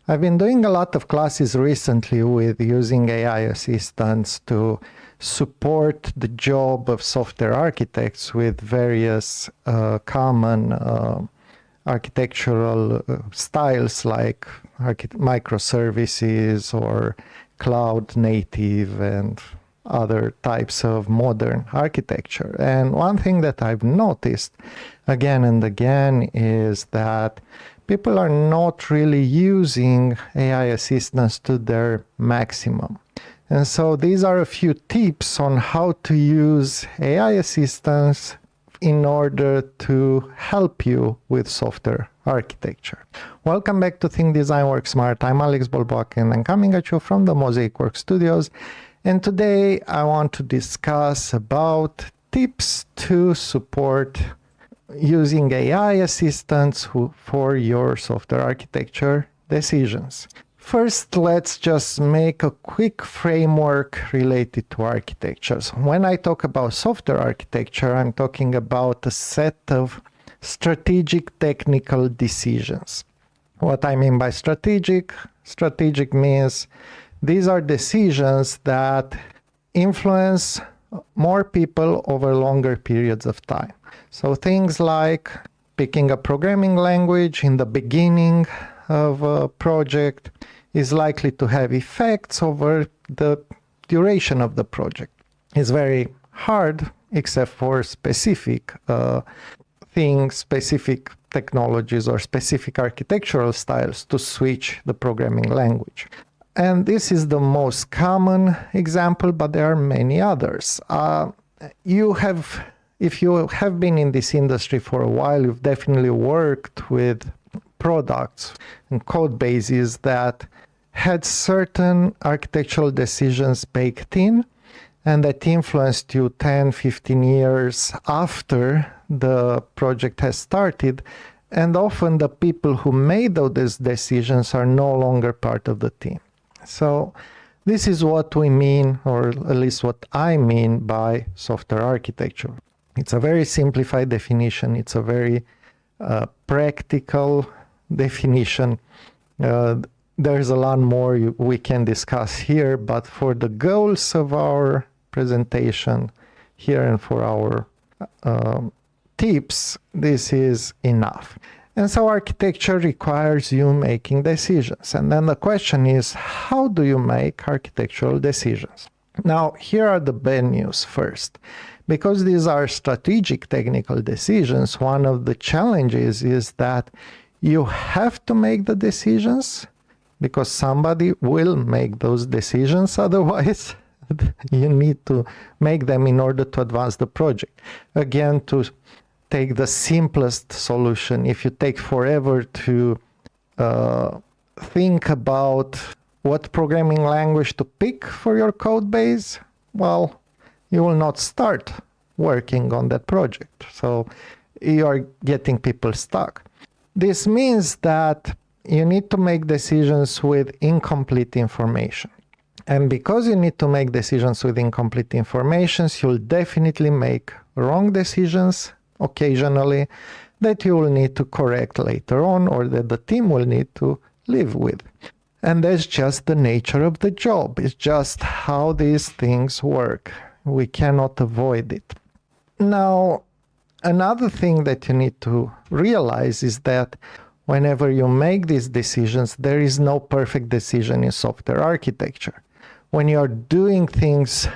I've been doing a lot of classes recently with using AI assistants to support the job of software architects with various common architectural styles like microservices or cloud native and other types of modern architecture. And one thing that I've noticed again and again is that people are not really using AI assistants to their maximum. And so these are a few tips on how to use AI assistants in order to help you with software architecture. Welcome back to Think Design Work Smart. I'm Alex Bolbak and I'm coming at you from the Mosaic Work Studios. And today I want to discuss about tips to support using AI assistants for your software architecture decisions. First, let's just make a quick framework related to architectures. When I talk about software architecture, I'm talking about a set of strategic technical decisions. What I mean by strategic means these are decisions that influence more people over longer periods of time. So things like picking a programming language in the beginning of a project is likely to have effects over the duration of the project. It's very hard, except for specific things, specific technologies or specific architectural styles to switch the programming language. And this is the most common example, but there are many others. If you have been in this industry for a while, you've definitely worked with products and code bases that had certain architectural decisions baked in and that influenced you 10, 15 years after the project has started. And often the people who made those decisions are no longer part of the team. So this is what we mean, or at least what I mean by software architecture. It's a very simplified definition. It's a very practical definition. There's a lot more we can discuss here, but for the goals of our presentation here and for our tips, this is enough. And so architecture requires you making decisions. And then the question is, how do you make architectural decisions? Now, here are the bad news first. Because these are strategic technical decisions, one of the challenges is that you have to make the decisions because somebody will make those decisions. Otherwise, you need to make them in order to advance the project. Again, to take the simplest solution, if you take forever to think about what programming language to pick for your code base, well, you will not start working on that project. So you are getting people stuck. This means that you need to make decisions with incomplete information. And because you need to make decisions with incomplete information, you'll definitely make wrong decisions occasionally that you will need to correct later on or that the team will need to live with. And that's just the nature of the job. It's just how these things work. We cannot avoid it. Now, another thing that you need to realize is that whenever you make these decisions, there is no perfect decision in software architecture. When you are doing things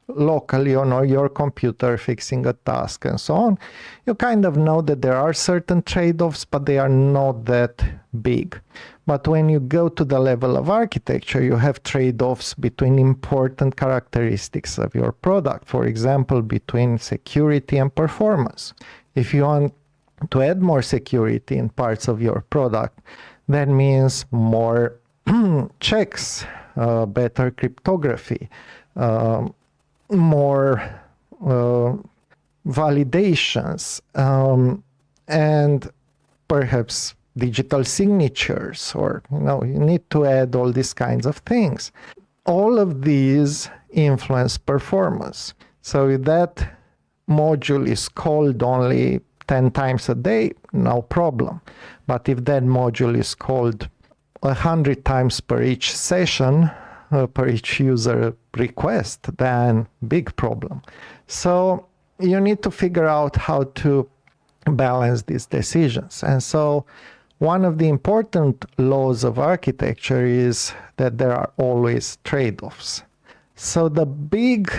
locally on your computer, fixing a task and so on, you kind of know that there are certain trade-offs, but they are not that big. But when you go to the level of architecture, you have trade-offs between important characteristics of your product. For example, between security and performance. If you want to add more security in parts of your product, that means more checks, better cryptography, more validations, and perhaps digital signatures, or you need to add all these kinds of things. All of these influence performance. So if that module is called only 10 times a day, no problem. But if that module is called 100 times per each session, per each user request, then big problem. So you need to figure out how to balance these decisions. And so one of the important laws of architecture is that there are always trade-offs. So the big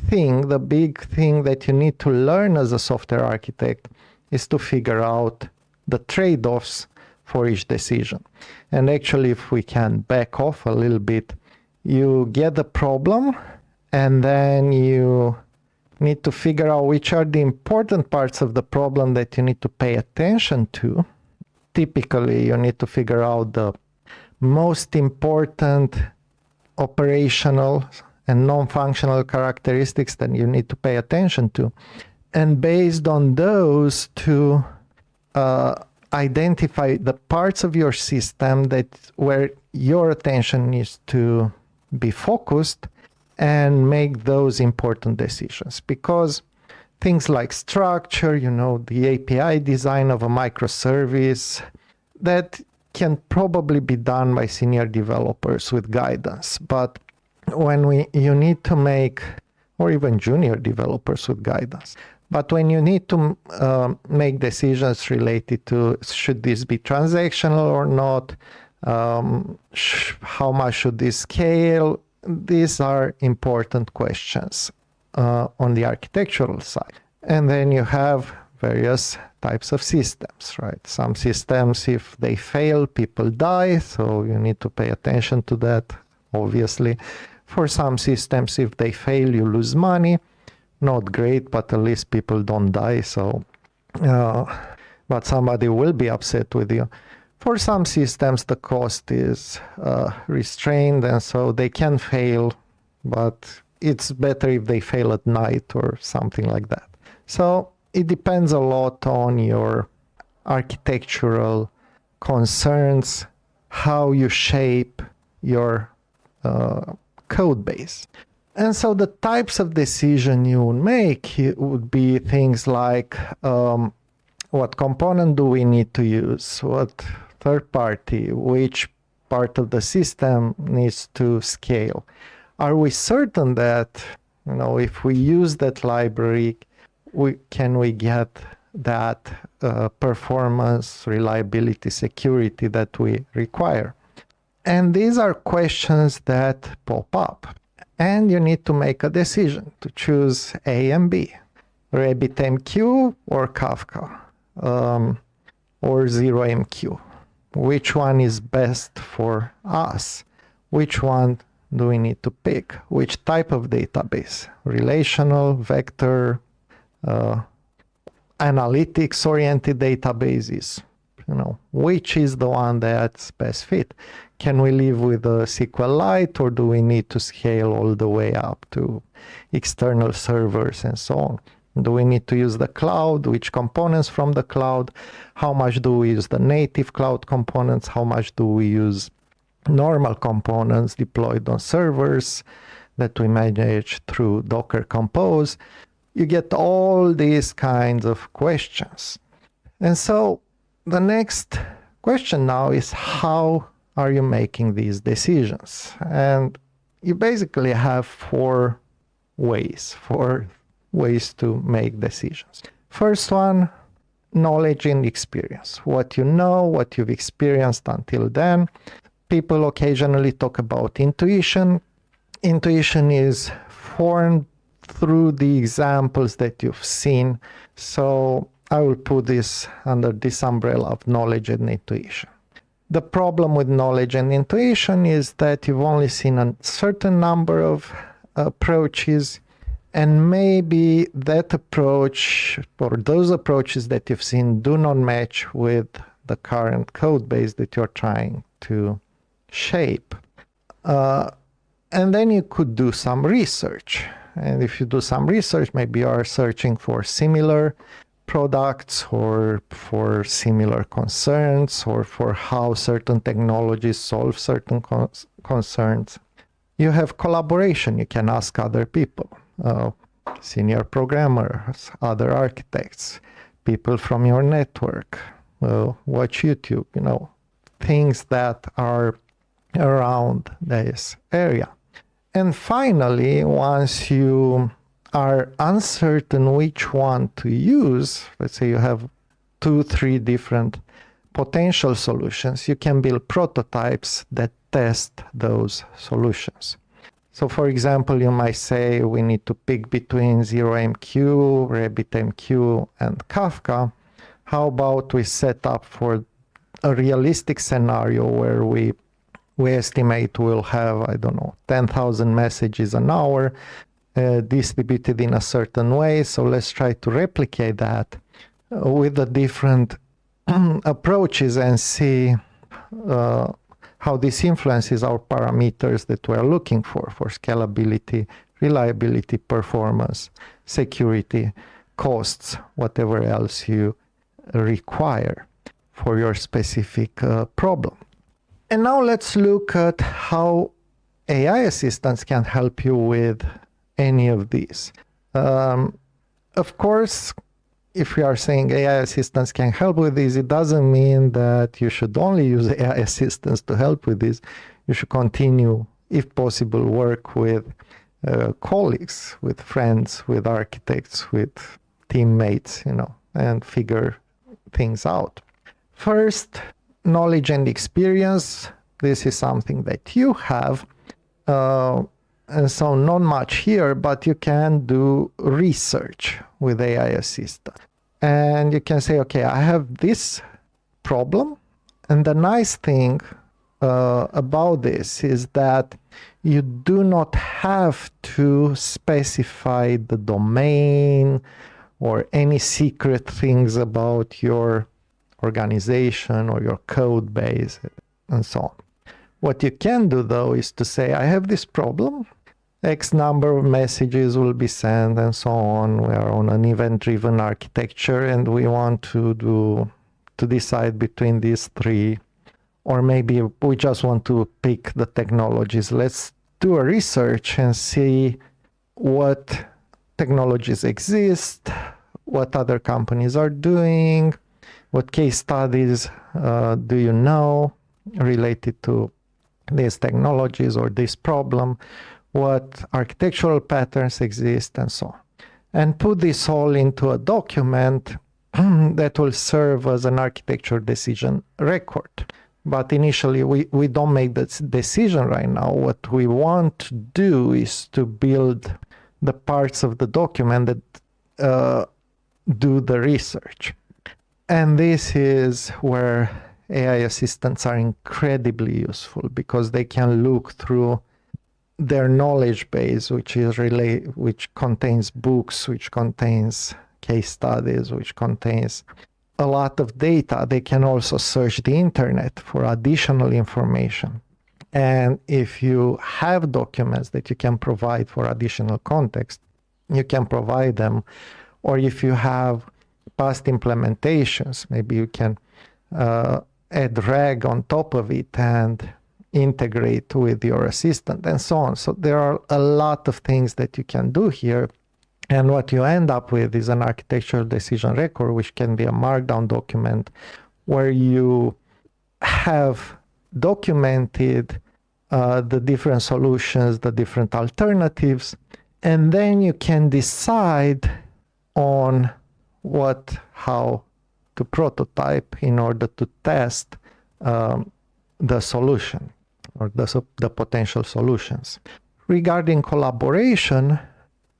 thing that you need to learn as a software architect is to figure out the trade-offs for each decision. And actually, if we can back off a little bit, you get the problem and then you need to figure out which are the important parts of the problem that you need to pay attention to. Typically, you need to figure out the most important operational and non-functional characteristics that you need to pay attention to. And based on those, to identify the parts of your system that where your attention needs to be focused and make those important decisions. Because things like structure, the API design of a microservice, that can probably be done by senior developers with guidance. But when you need to make, or even junior developers with guidance, but when you need to make decisions related to should this be transactional or not, how much should this scale, these are important questions on the architectural side. And then you have various types of systems, right? Some systems, if they fail, people die, so you need to pay attention to that, obviously. For some systems, if they fail, you lose money. Not great, but at least people don't die, so but somebody will be upset with you. For some systems, the cost is restrained, and so they can fail, but it's better if they fail at night or something like that. So it depends a lot on your architectural concerns, how you shape your code base. And so the types of decision you would make would be things like what component do we need to use, what third party, which part of the system needs to scale. Are we certain that, if we use that library, can we get that performance, reliability, security that we require? And these are questions that pop up. And you need to make a decision to choose A and B, RabbitMQ or Kafka, or ZeroMQ. Which one is best for us? Which one do we need to pick? Which type of database? Relational, vector, analytics-oriented databases? Which is the one that's best fit? Can we live with a SQLite, or do we need to scale all the way up to external servers and so on? Do we need to use the cloud? Which components from the cloud? How much do we use the native cloud components? How much do we use normal components deployed on servers that we manage through Docker Compose? You get all these kinds of questions. And so the next question now is, how are you making these decisions? And you basically have four ways to make decisions. First one, knowledge and experience. What you know, what you've experienced until then. People occasionally talk about intuition. Intuition is formed through the examples that you've seen. So I will put this under this umbrella of knowledge and intuition. The problem with knowledge and intuition is that you've only seen a certain number of approaches, and maybe that approach or those approaches that you've seen do not match with the current code base that you're trying to shape. And then you could do some research. And if you do some research, maybe you are searching for similar products or for similar concerns or for how certain technologies solve certain concerns. You have collaboration. You can ask other people, senior programmers, other architects, people from your network, watch YouTube, things that are around this area. And finally, once you are uncertain which one to use, let's say you have 2-3 different potential solutions, you can build prototypes that test those solutions. So for example, you might say we need to pick between ZeroMQ, RabbitMQ, and Kafka. How about we set up for a realistic scenario where we estimate we'll have, 10,000 messages an hour distributed in a certain way. So let's try to replicate that with the different approaches and see how this influences our parameters that we're looking for scalability, reliability, performance, security, costs, whatever else you require for your specific problem. And now let's look at how AI assistants can help you with any of these. Of course, if we are saying AI assistants can help with this, it doesn't mean that you should only use AI assistants to help with this. You should continue, if possible, work with colleagues, with friends, with architects, with teammates, and figure things out. First, knowledge and experience. This is something that you have. And so not much here, but you can do research with AI assistant. And you can say, okay, I have this problem. And the nice thing about this is that you do not have to specify the domain or any secret things about your organization or your code base and so on. What you can do though is to say, I have this problem, X number of messages will be sent and so on. We are on an event-driven architecture and we want to decide between these three, or maybe we just want to pick the technologies. Let's do a research and see what technologies exist, what other companies are doing, what case studies do you know related to these technologies or this problem, what architectural patterns exist, and so on. And put this all into a document that will serve as an architecture decision record. But initially, we don't make this decision right now. What we want to do is to build the parts of the document that do the research. And this is where AI assistants are incredibly useful, because they can look through their knowledge base, which contains books, which contains case studies, which contains a lot of data. They can also search the internet for additional information. And if you have documents that you can provide for additional context, you can provide them. Or if you have past implementations, maybe you can add RAG on top of it and integrate with your assistant and so on. So there are a lot of things that you can do here. And what you end up with is an architectural decision record, which can be a markdown document where you have documented the different solutions, the different alternatives, and then you can decide on how to prototype in order to test the solution or the potential solutions. Regarding collaboration,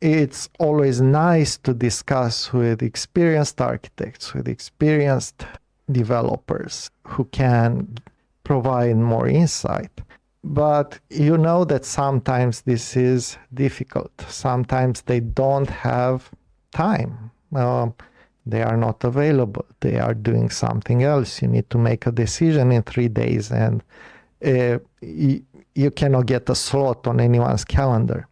it's always nice to discuss with experienced architects, with experienced developers who can provide more insight. But you know that sometimes this is difficult. Sometimes they don't have time. They are not available. They are doing something else. You need to make a decision in 3 days, and you cannot get a slot on anyone's calendar.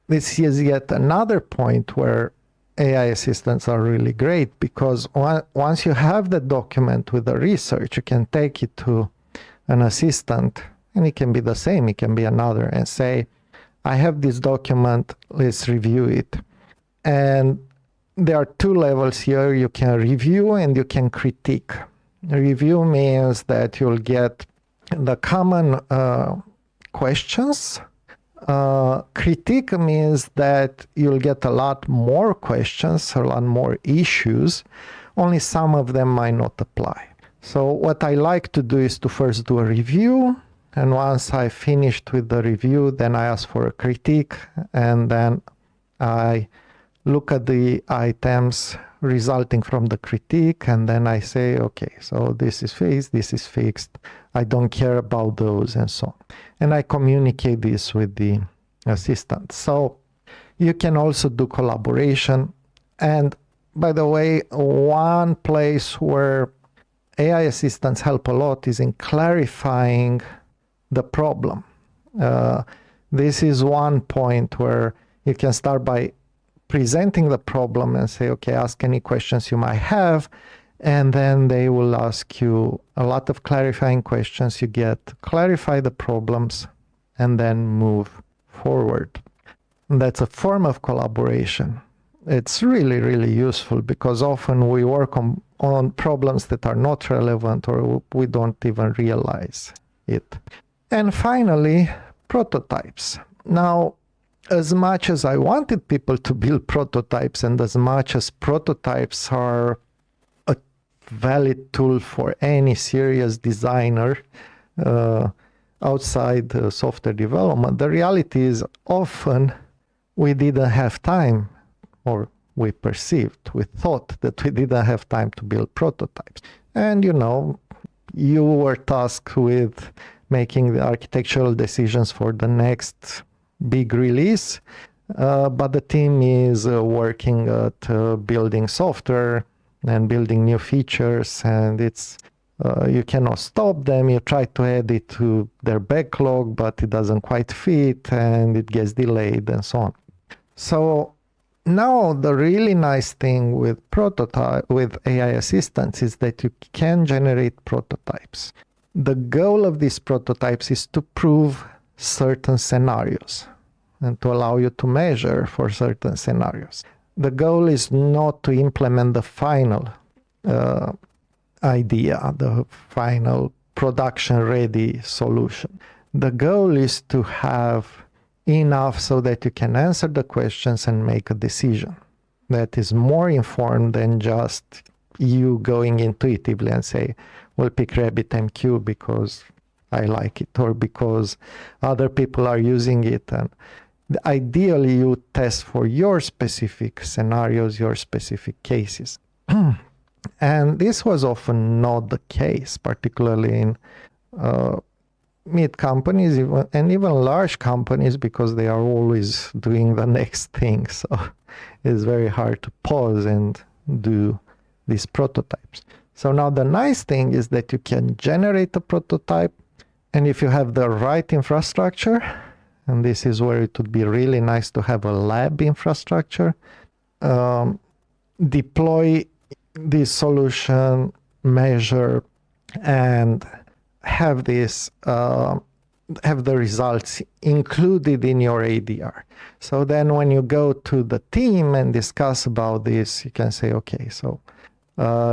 This is yet another point where AI assistants are really great, because once you have the document with the research, you can take it to an assistant, and it can be the same, it can be another, and say, I have this document, let's review it. And there are 2 levels here. You can review and you can critique. Review means that you'll get the common questions. Critique means that you'll get a lot more questions, a lot more issues, only some of them might not apply. So what I like to do is to first do a review, and once I finished with the review, then I ask for a critique, and then I look at the items resulting from the critique, and then I say, okay, so this is fixed, I don't care about those, and so on. And I communicate this with the assistant. So you can also do collaboration. And by the way, one place where AI assistants help a lot is in clarifying the problem. This is one point where you can start by presenting the problem and say, okay, ask any questions you might have, and then they will ask you a lot of clarifying questions. You get to clarify the problems and then move forward. And that's a form of collaboration. It's really, really useful because often we work on problems that are not relevant or we don't even realize it. And finally, prototypes. Now, as much as I wanted people to build prototypes, and as much as prototypes are a valid tool for any serious designer outside software development, the reality is often we didn't have time, or we thought that we didn't have time to build prototypes. And you were tasked with making the architectural decisions for the next big release, but the team is working at building software and building new features, and it's you cannot stop them. You try to add it to their backlog, but it doesn't quite fit and it gets delayed and so on. So now the really nice thing with AI assistants is that you can generate prototypes. The goal of these prototypes is to prove certain scenarios and to allow you to measure for certain scenarios. The goal is not to implement the final idea, the final production-ready solution. The goal is to have enough so that you can answer the questions and make a decision that is more informed than just you going intuitively and say, we'll pick RabbitMQ because I like it, or because other people are using it. And ideally, you test for your specific scenarios, your specific cases. And this was often not the case, particularly in mid companies and even large companies, because they are always doing the next thing. So it's very hard to pause and do these prototypes. So now the nice thing is that you can generate a prototype, and if you have the right infrastructure, and this is where it would be really nice to have a lab infrastructure, deploy this solution, measure, and have this have the results included in your ADR. So then when you go to the team and discuss about this, you can say, okay, so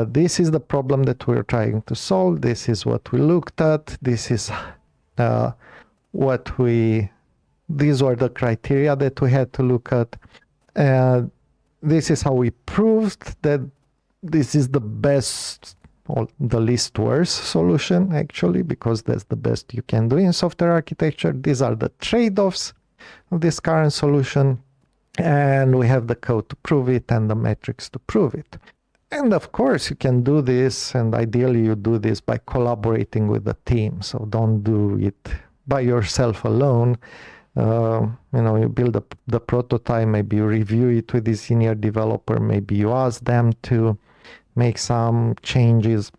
this is the problem that we're trying to solve. This is what we looked at. This is these were the criteria that we had to look at. This is how we proved that this is the best, or the least worst solution, actually, because that's the best you can do in software architecture. These are the trade-offs of this current solution, and we have the code to prove it and the metrics to prove it. And of course, you can do this, and ideally you do this by collaborating with the team. So don't do it by yourself alone. You build the prototype, maybe you review it with the senior developer, maybe you ask them to make some changes,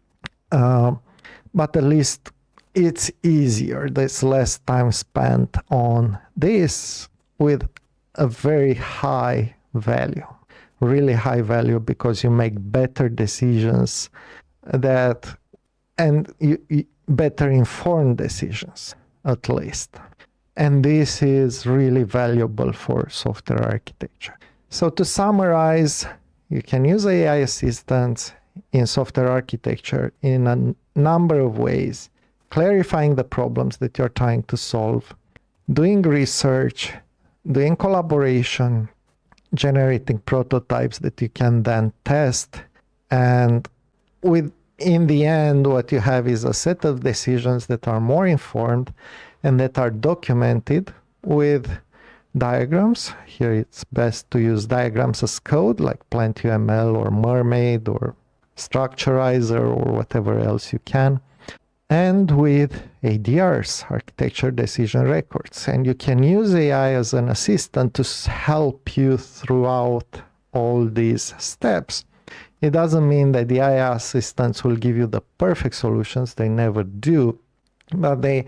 but at least it's easier. There's less time spent on this with a very high value, really high value, because you make better decisions and you better informed decisions, at least. And this is really valuable for software architecture. So to summarize, you can use AI assistants in software architecture in a number of ways, clarifying the problems that you're trying to solve, doing research, doing collaboration, generating prototypes that you can then test, and in the end, what you have is a set of decisions that are more informed and that are documented with diagrams. Here it's best to use diagrams as code, like PlantUML or Mermaid or Structurizer or whatever else you can, and with ADRs, architecture decision records. And you can use AI as an assistant to help you throughout all these steps. It doesn't mean that the AI assistants will give you the perfect solutions, they never do, but they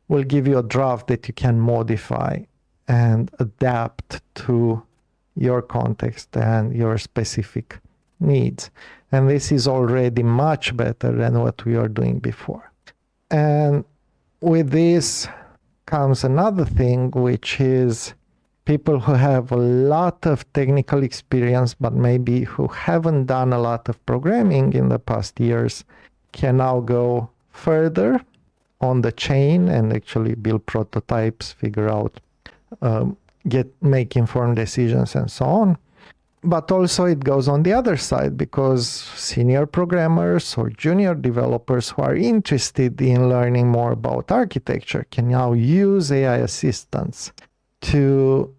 will give you a draft that you can modify and adapt to your context and your specific needs. And this is already much better than what we were doing before. And with this comes another thing, which is people who have a lot of technical experience, but maybe who haven't done a lot of programming in the past years, can now go further on the chain and actually build prototypes, figure out, make informed decisions and so on. But also it goes on the other side, because senior programmers or junior developers who are interested in learning more about architecture can now use AI assistants to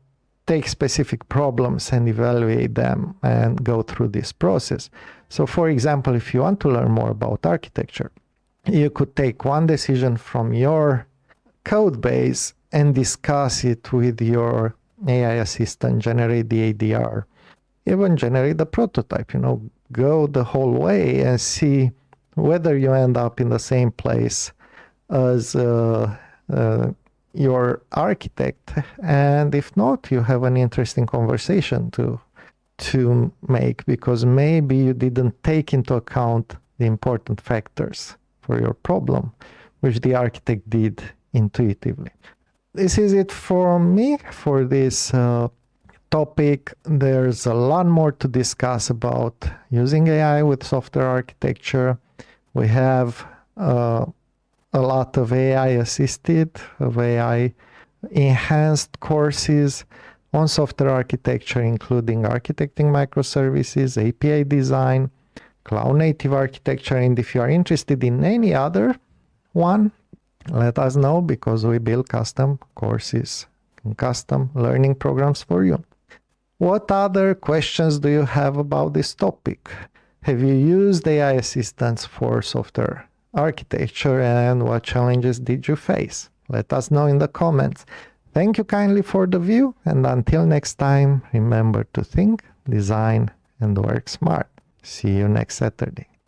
take specific problems and evaluate them and go through this process. So for example, if you want to learn more about architecture, you could take one decision from your code base and discuss it with your AI assistant, generate the ADR, even generate the prototype, go the whole way and see whether you end up in the same place as your architect. And if not, you have an interesting conversation to make, because maybe you didn't take into account the important factors for your problem, which the architect did intuitively. This is it for me for this topic. There's a lot more to discuss about using AI with software architecture. We have a lot of AI assisted, of AI enhanced courses on software architecture, including architecting microservices, API design, cloud native architecture. And if you are interested in any other one, let us know, because we build custom courses and custom learning programs for you. What other questions do you have about this topic? Have you used AI assistants for software architecture, and what challenges did you face? Let us know in the comments. Thank you kindly for the view, and until next time, remember to think, design, and work smart. See you next Saturday.